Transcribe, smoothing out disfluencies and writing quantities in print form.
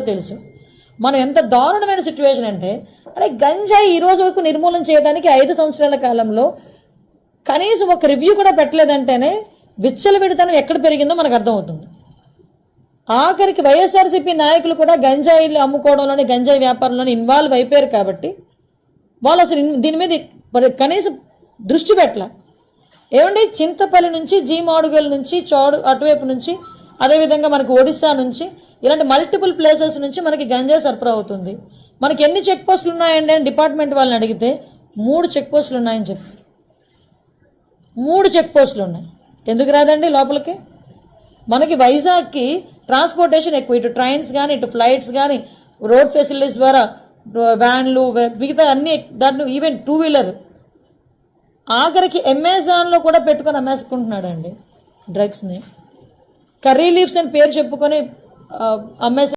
తెలుసు. మనం ఎంత దారుణమైన సిచ్యువేషన్ అంటే, అరే గంజాయి ఈ రోజు వరకు నిర్మూలన చేయడానికి 5 సంవత్సరాల కాలంలో కనీసం ఒక రివ్యూ కూడా పెట్టలేదంటేనే విచ్చలవిడితనం ఎక్కడ పెరిగిందో మనకు అర్థమవుతుంది. ఆఖరికి వైఎస్ఆర్సీపీ నాయకులు కూడా గంజాయిలు అమ్ముకోవడంలోని గంజాయి వ్యాపారంలోని ఇన్వాల్వ్ అయిపోయారు కాబట్టి వాళ్ళు అసలు దీని మీద కనీసం దృష్టి పెట్టలే. ఏమండి, చింతపల్లి నుంచి జీమాడుగల్ నుంచి అటువైపు నుంచి అదేవిధంగా మనకి ఒడిశా నుంచి ఇలాంటి మల్టిపుల్ ప్లేసెస్ నుంచి మనకి గంజాయి సరఫరా అవుతుంది. మనకి ఎన్ని చెక్ పోస్టులు ఉన్నాయండి అని డిపార్ట్మెంట్ వాళ్ళని అడిగితే 3 చెక్ పోస్టులు ఉన్నాయని చెప్పారు. 3 చెక్ పోస్టులు ఉన్నాయి. ఎందుకు రాదండి లోపలికి? మనకి వైజాగ్కి ట్రాన్స్పోర్టేషన్ ఎక్కువ, ఇటు ట్రైన్స్ కానీ ఇటు ఫ్లైట్స్ కానీ రోడ్ ఫెసిలిటీస్ ద్వారా వ్యాన్లు మిగతా అన్ని దాంట్లో ఈవెన్ 2 వీలర్ ఆఖరికి అమెజాన్లో కూడా పెట్టుకొని అమ్మేసుకుంటున్నాడు అండి డ్రగ్స్ని. కర్రీ లీవ్స్ అని పేరు చెప్పుకొని అమ్మేసి